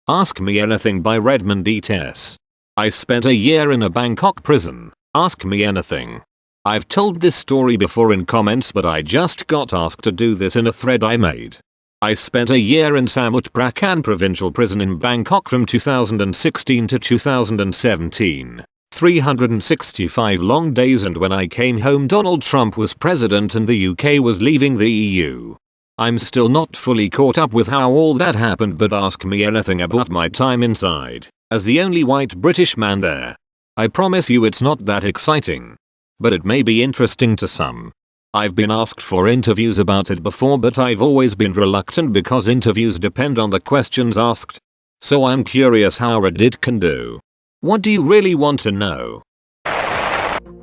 Ask Me Anything by Redmond E.T.S. I spent a year in a Bangkok prison. Ask me anything. I've told this story before in comments, but I just got asked to do this in a thread I made. I spent a year in Samut Prakan Provincial Prison in Bangkok from 2016 to 2017. 365 long days, and when I came home Donald Trump was president and the UK was leaving the EU. I'm still not fully caught up with how all that happened, but ask me anything about my time inside, as the only white British man there. I promise you it's not that exciting. But it may be interesting to some. I've been asked for interviews about it before, but I've always been reluctant because interviews depend on the questions asked. So I'm curious how Reddit can do. What do you really want to know?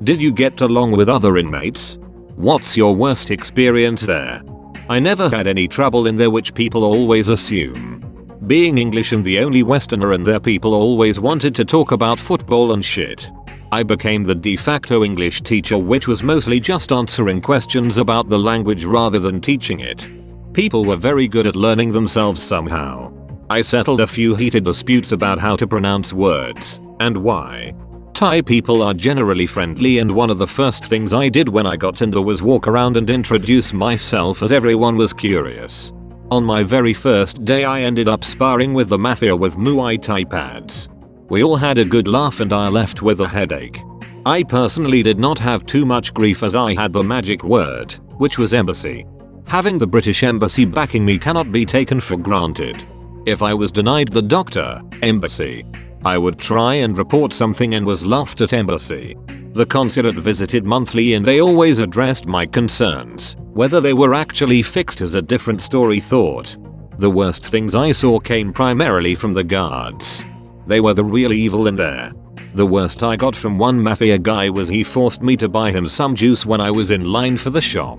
Did you get along with other inmates? What's your worst experience there? I never had any trouble in there, which people always assume. Being English and the only Westerner in there, people always wanted to talk about football and shit. I became the de facto English teacher, which was mostly just answering questions about the language rather than teaching it. People were very good at learning themselves somehow. I settled a few heated disputes about how to pronounce words and why. Thai people are generally friendly, and one of the first things I did when I got in there was walk around and introduce myself, as everyone was curious. On my very first day I ended up sparring with the mafia with Muay Thai pads. We all had a good laugh and I left with a headache. I personally did not have too much grief, as I had the magic word, which was embassy. Having the British Embassy backing me cannot be taken for granted. If I was denied the doctor, embassy, I would try and report something and was laughed at embassy. The consulate visited monthly and they always addressed my concerns. Whether they were actually fixed is a different story. Thought. The worst things I saw came primarily from the guards. They were the real evil in there. The worst I got from one mafia guy was he forced me to buy him some juice when I was in line for the shop.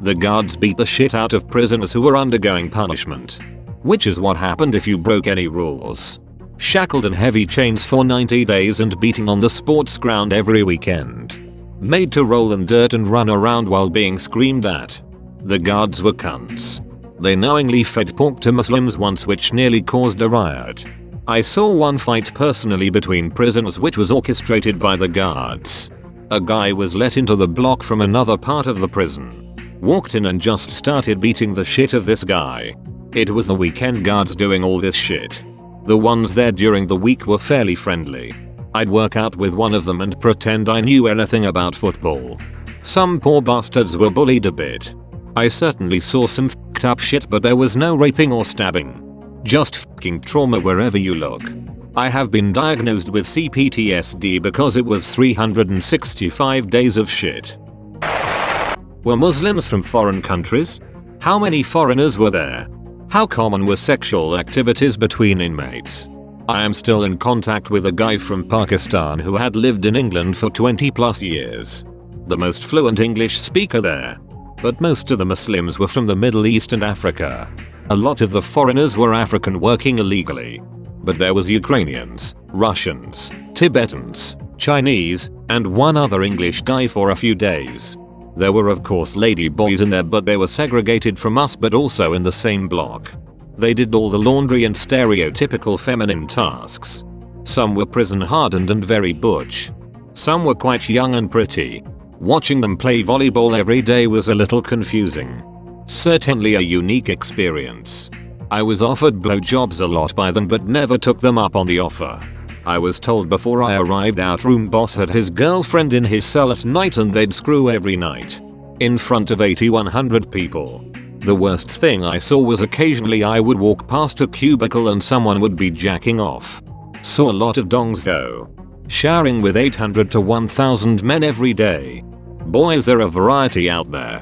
The guards beat the shit out of prisoners who were undergoing punishment. Which is what happened if you broke any rules. Shackled in heavy chains for 90 days and beaten on the sports ground every weekend. Made to roll in dirt and run around while being screamed at. The guards were cunts. They knowingly fed pork to Muslims once, which nearly caused a riot. I saw one fight personally between prisoners which was orchestrated by the guards. A guy was let into the block from another part of the prison. Walked in and just started beating the shit of this guy. It was the weekend guards doing all this shit. The ones there during the week were fairly friendly. I'd work out with one of them and pretend I knew anything about football. Some poor bastards were bullied a bit. I certainly saw some fucked up shit, but there was no raping or stabbing. Just fucking trauma wherever you look. I have been diagnosed with CPTSD because it was 365 days of shit. Were Muslims from foreign countries? How many foreigners were there? How common were sexual activities between inmates? I am still in contact with a guy from Pakistan who had lived in England for 20 plus years. The most fluent English speaker there. But most of the Muslims were from the Middle East and Africa. A lot of the foreigners were African working illegally. But there was Ukrainians, Russians, Tibetans, Chinese, and one other English guy for a few days. There were of course lady boys in there, but they were segregated from us, but also in the same block. They did all the laundry and stereotypical feminine tasks. Some were prison hardened and very butch. Some were quite young and pretty. Watching them play volleyball every day was a little confusing. Certainly a unique experience. I was offered blowjobs a lot by them but never took them up on the offer. I was told before I arrived our room boss had his girlfriend in his cell at night and they'd screw every night. In front of 8100 people. The worst thing I saw was occasionally I would walk past a cubicle and someone would be jacking off. Saw a lot of dongs though. Showering with 800 to 1000 men every day. Boy, is there a variety out there.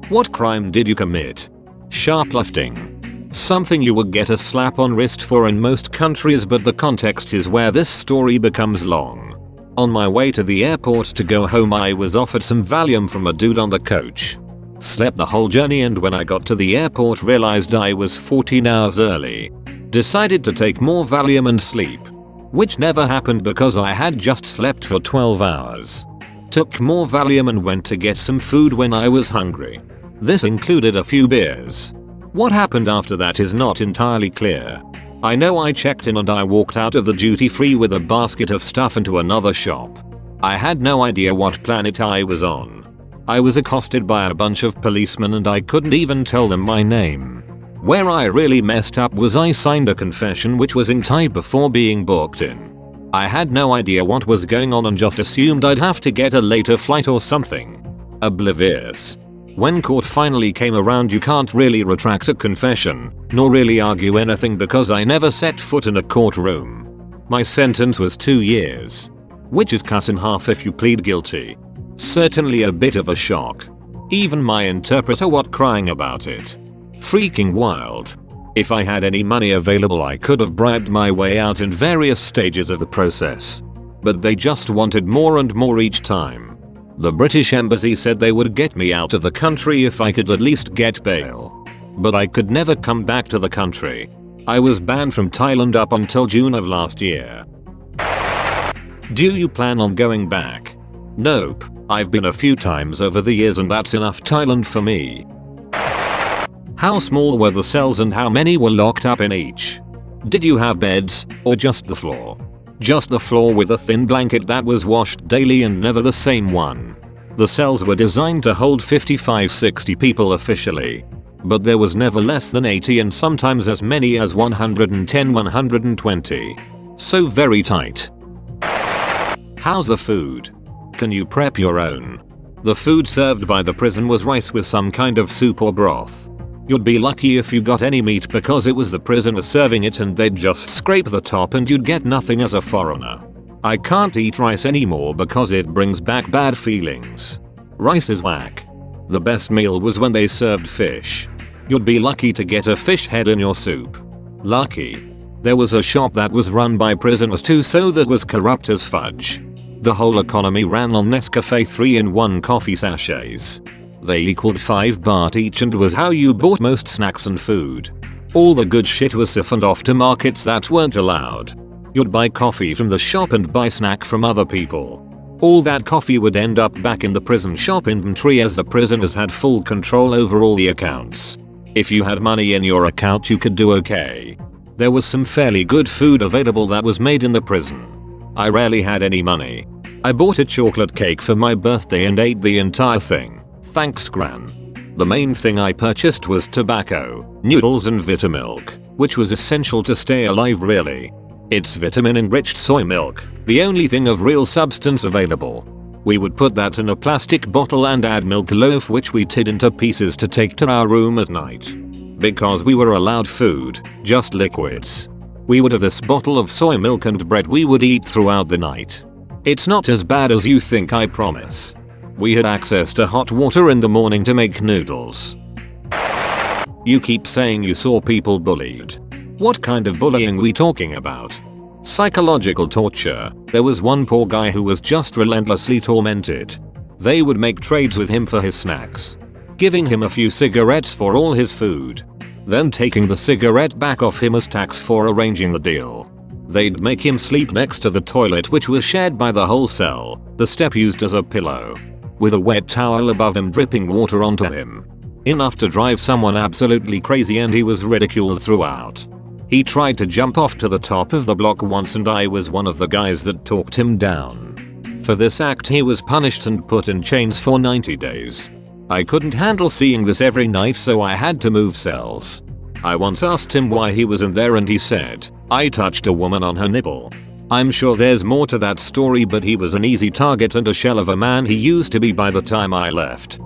What crime did you commit? Shoplifting. Something you would get a slap on wrist for in most countries, but the context is where this story becomes long. On my way to the airport to go home I was offered some Valium from a dude on the coach. Slept the whole journey, and when I got to the airport realized I was 14 hours early. Decided to take more Valium and sleep. Which never happened because I had just slept for 12 hours. Took more Valium and went to get some food when I was hungry. This included a few beers. What happened after that is not entirely clear. I know I checked in and I walked out of the duty free with a basket of stuff into another shop. I had no idea what planet I was on. I was accosted by a bunch of policemen and I couldn't even tell them my name. Where I really messed up was I signed a confession which was in Thai before being booked in. I had no idea what was going on and just assumed I'd have to get a later flight or something. Oblivious. When court finally came around, you can't really retract a confession, nor really argue anything because I never set foot in a courtroom. My sentence was 2 years. Which is cut in half if you plead guilty. Certainly a bit of a shock. Even my interpreter was crying about it. Freaking wild. If I had any money available I could have bribed my way out in various stages of the process. But they just wanted more and more each time. The British Embassy said they would get me out of the country if I could at least get bail. But I could never come back to the country. I was banned from Thailand up until June of last year. Do you plan on going back? Nope. I've been a few times over the years and that's enough Thailand for me. How small were the cells and how many were locked up in each? Did you have beds, or just the floor? Just the floor with a thin blanket that was washed daily and never the same one. The cells were designed to hold 55-60 people officially. But there was never less than 80 and sometimes as many as 110-120. So very tight. How's the food? Can you prep your own? The food served by the prison was rice with some kind of soup or broth. You'd be lucky if you got any meat because it was the prisoner serving it and they'd just scrape the top and you'd get nothing as a foreigner. I can't eat rice anymore because it brings back bad feelings. Rice is whack. The best meal was when they served fish. You'd be lucky to get a fish head in your soup. Lucky. There was a shop that was run by prisoners too, so that was corrupt as fudge. The whole economy ran on Nescafe 3-in-1 coffee sachets. They equaled 5 baht each and was how you bought most snacks and food. All the good shit was siphoned off to markets that weren't allowed. You'd buy coffee from the shop and buy snack from other people. All that coffee would end up back in the prison shop inventory as the prisoners had full control over all the accounts. If you had money in your account you could do okay. There was some fairly good food available that was made in the prison. I rarely had any money. I bought a chocolate cake for my birthday and ate the entire thing. Thanks Gran. The main thing I purchased was tobacco, noodles and Vitamilk, which was essential to stay alive really. It's vitamin enriched soy milk, the only thing of real substance available. We would put that in a plastic bottle and add milk loaf which we tied into pieces to take to our room at night. Because we were allowed food, just liquids. We would have this bottle of soy milk and bread we would eat throughout the night. It's not as bad as you think, I promise. We had access to hot water in the morning to make noodles. You keep saying you saw people bullied. What kind of bullying we talking about? Psychological torture. There was one poor guy who was just relentlessly tormented. They would make trades with him for his snacks. Giving him a few cigarettes for all his food. Then taking the cigarette back off him as tax for arranging the deal. They'd make him sleep next to the toilet which was shared by the whole cell, the step used as a pillow. With a wet towel above him dripping water onto him. Enough to drive someone absolutely crazy and he was ridiculed throughout. He tried to jump off to the top of the block once and I was one of the guys that talked him down. For this act he was punished and put in chains for 90 days. I couldn't handle seeing this every night so I had to move cells. I once asked him why he was in there and he said, "I touched a woman on her nipple." I'm sure there's more to that story but he was an easy target and a shell of a man he used to be by the time I left.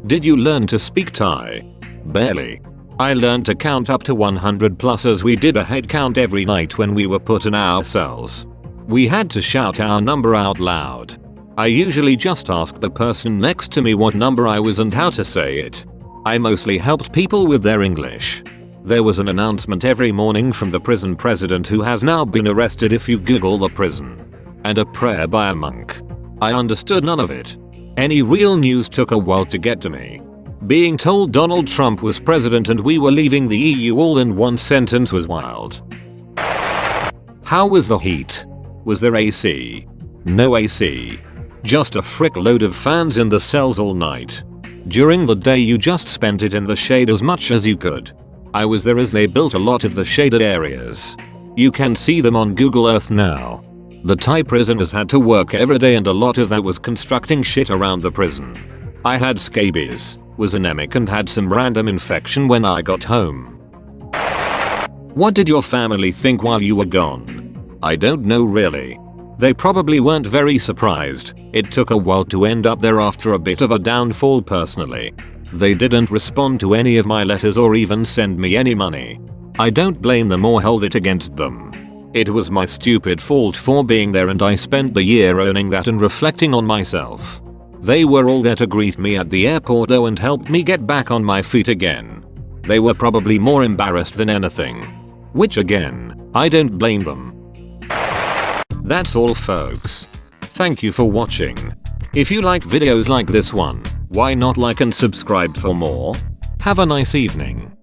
Did you learn to speak Thai? Barely. I learned to count up to 100 plus as we did a head count every night when we were put in our cells. We had to shout our number out loud. I usually just asked the person next to me what number I was and how to say it. I mostly helped people with their English. There was an announcement every morning from the prison president who has now been arrested if you Google the prison. And a prayer by a monk. I understood none of it. Any real news took a while to get to me. Being told Donald Trump was president and we were leaving the EU all in one sentence was wild. How was the heat? Was there AC? No AC. Just a frick load of fans in the cells all night. During the day you just spent it in the shade as much as you could. I was there as they built a lot of the shaded areas. You can see them on Google Earth now. The Thai prisoners had to work every day and a lot of that was constructing shit around the prison. I had scabies, was anemic and had some random infection when I got home. What did your family think while you were gone? I don't know really. They probably weren't very surprised. It took a while to end up there after a bit of a downfall personally. They didn't respond to any of my letters or even send me any money. I don't blame them or hold it against them. It was my stupid fault for being there and I spent the year owning that and reflecting on myself. They were all there to greet me at the airport though and helped me get back on my feet again. They were probably more embarrassed than anything. Which again, I don't blame them. That's all folks. Thank you for watching. If you like videos like this one, why not like and subscribe for more? Have a nice evening.